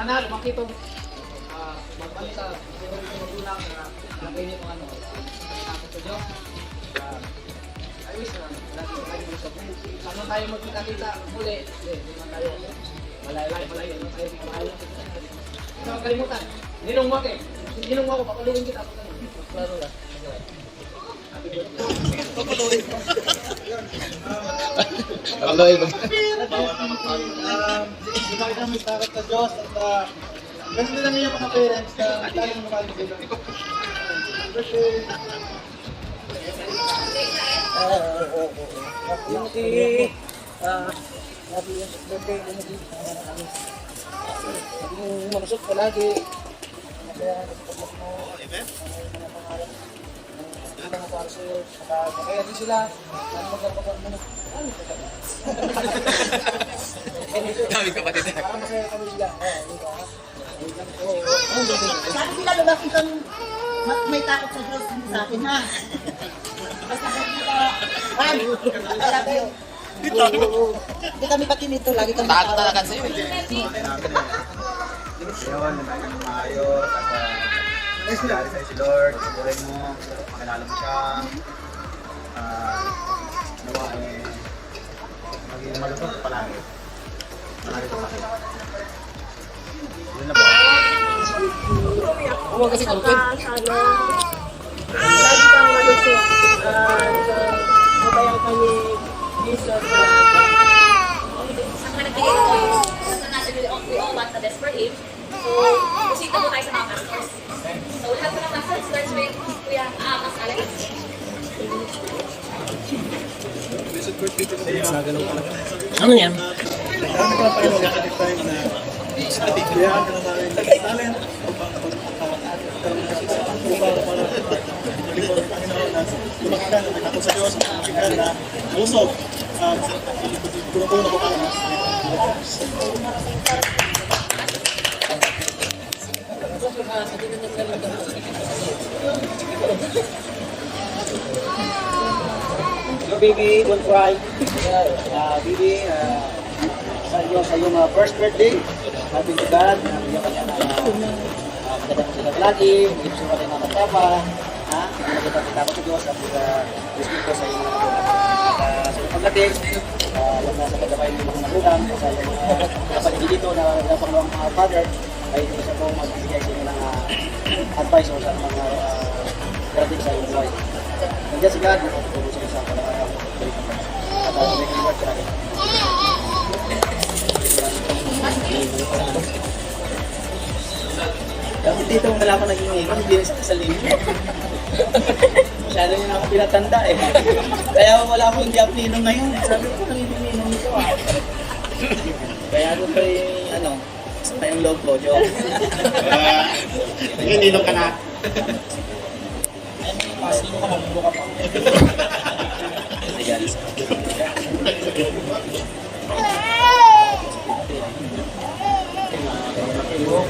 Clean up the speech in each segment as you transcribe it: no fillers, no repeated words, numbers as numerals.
Sana lumaki itong magbalik sa magulang na nakainin mo ano tapos sa Diyos. I wish na lahat tayo gusto. Sana tayo magkita-kita muli. Hindi naman tayo malayo na tayo malayo. Ikaw kalimutan. Ninong mo ako. Ninong mo ako, pakulungin kita. Klaro lang. Happy birthday. Pakulungin mo. Aloy ba? Hindi na kita may takot sa Diyos at ganun din namin yung mga parents na tayo ng mga sila. Birthday! Happy birthday. Maging malusog palagi. Amen? Mga para sa'yo. Kaya din sila. Ano magkakapag mo? Kami kapatid. Para masaya kami sila. Sabi sila lumaki kang may takot sa Diyos sa akin, ha? Basta kami ka, Han, I love you. Hindi kami pati nito, lagi kami Takot talaga sa'yo. Yun, nagkain ng maayos at sinari sa'yo si Lord, sigurin mo, makilala mo siya. Nawa maging malusog palagi. Palagi ko palagi. Yun na po. Huwag kasi kulpin. Lagi kang malusog at mabayang ka ni Jesus. Sa mga nagbigay ko is natin we all want the best for him. So, busita mo tayo sa mga pastors. So, lahat ng pastors starts with Kuya Mas Alex. Ano yan? Kami pa tayo magkakalit tayo na kayaan ka na namin ng talent para lingkod ng Panginoon na lumaki ka na may takot sa Diyos, lumaki ka na lusog at puno-puno ko ka na. So baby, don't cry. Baby, sa iyong first birthday, happy to God. Bigyan ka niya na maganda mo sila lagi, hindi mo rin naman tapa. Hindi na kita takot sa Diyos at respeto sa iyong mga sa iyong pagdating. Alam na sa pagkakain ng mga magulang, sa iyong kapatid dito na napangawang mga father, ay hindi siya po magbibigay sa inyo ng advice o sa mga graduate sa iyong buhay. Nandiyan si God, nakatutulong sa iyo sa pagkakain. At nag-reward ka natin. Dapat dito wala ako naging iwan, hindi na sa kasalin. Masyado nyo na ako pinatanda eh. Kaya wala akong hindi ako ninong ngayon. Sabi ko, ninong nito ah. Kaya ako pa yung sa yung log ko, joke. Ngayon, ninong ka na. Ay, mas nino ka lang, buka pa. Regalis.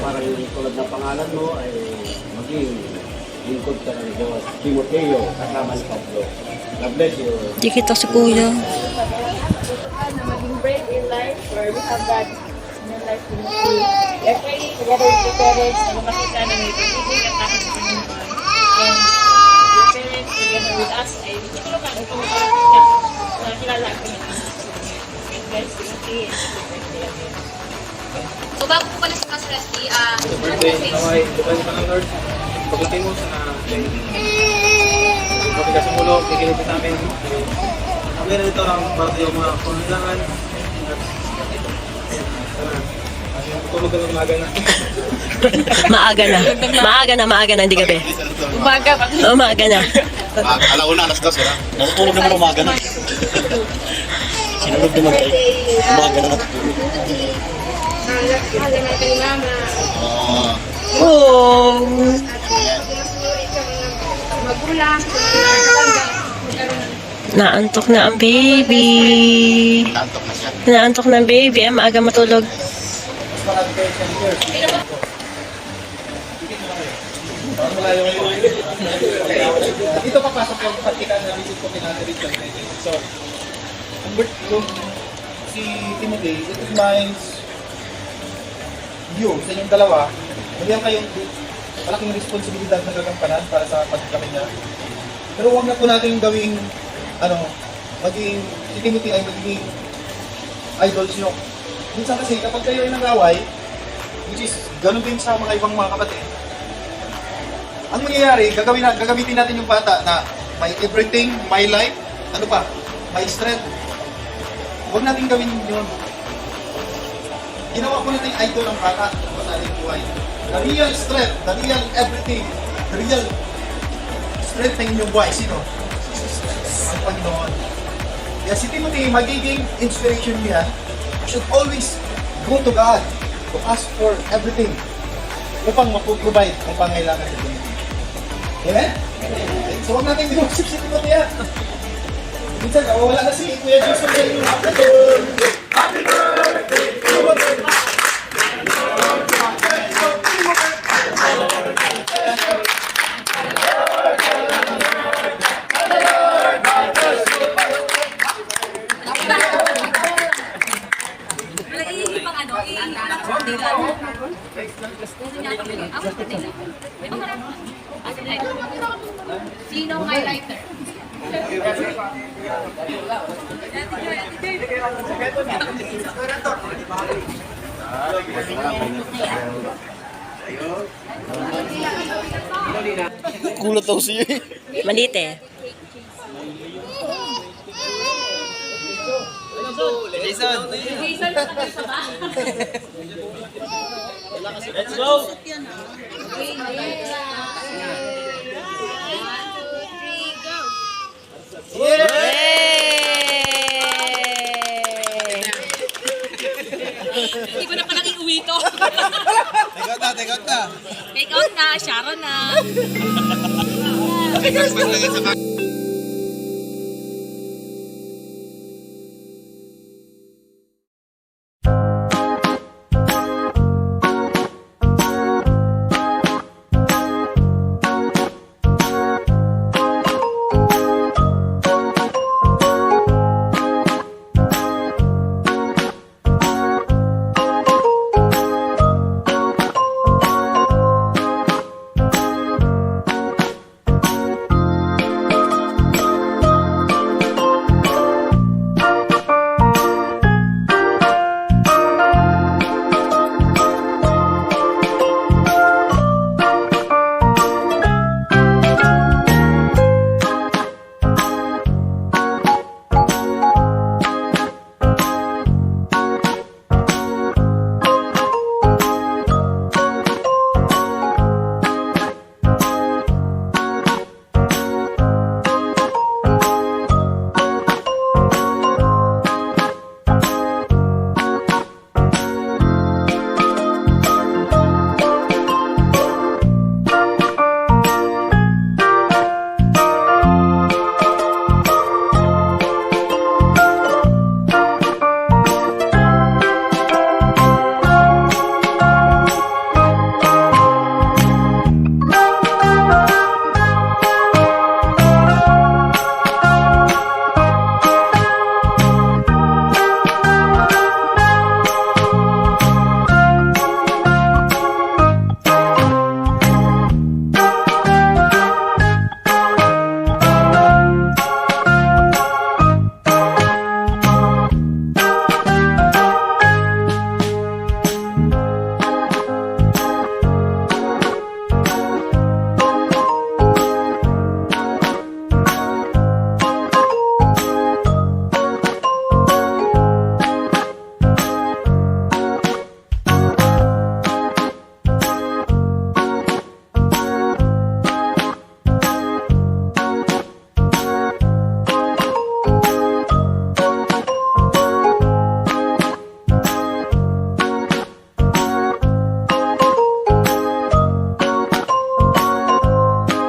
Para yung tulad ng pangalan mo ay maging lingkod ka ng Diyos. Timoteo, kasama ni Pablo. God bless you. Di kita si Kuya. Na maging brave in life where we have God in your life to see. We are praying together with your parents na lumaki ka na may pag-ibig at takot sa Panginoon. And your parents together with us ay tulungan at tumutulong ka na kilala ko niya. Bless Timothy and happy birthday again. So bago po pala sa Leslie, Birthday, naway, depende pa ng Lord. Paglaki mo sa pagkikas ng ulo, kikilipit namin. Kami na dito ang para yung mga pangangailangan. Tulog ka ng umaga na. Maaga na, hindi gabi. Umaga pa. Umaga na. Alauna, alas 2 sila. Natutulog naman umaga na. Sinulog naman tayo. Umaga na natutulog. Mahal naman kay Mama. Oh. Sinusuri ka mga magulang. Naantok na ang baby. Tantok na siya. Naantok na ang baby. Maaga matulog. Dito papasok yung patika na visit ko pinatid ko. So, yung si Timothy, it reminds you, sa inyong dalawa, nagyan kayong malaking responsibilidad na gagampanan para sa pagkakami niya. Pero huwag na po natin gawing, maging, si Timothy ay magiging idols nyo. Minsan kasi kapag kayo ay nag-away, which is ganun din sa mga ibang mga kapatid, ang mangyayari, gagamitin natin yung bata na may everything, my life, ano pa, my strength. Huwag natin gawin yun. Ginawa ko natin idol ang bata sa ating buhay. The real strength, the real everything, the real strength ng inyong buhay. Sino? Ang Panginoon. Kaya si Timothy, magiging inspiration niya, should always go to God to ask for everything upang mapuprovide ang pangailangan sa Timothy. Amen? So huwag natin binusip si Timothy yan. Minsan, wala na si Kuya Jason sa inyo. Happy birthday! Iipang ano, iipang birthday lang. Ang birthday lang. May mga as in like, sino ang highlighter? Kulot daw siya eh. Maliit eh. Jason! Jason, sa ba? Let's go! Hindi ko na palang iuwi to. Take out na. Take out na, Sharon na.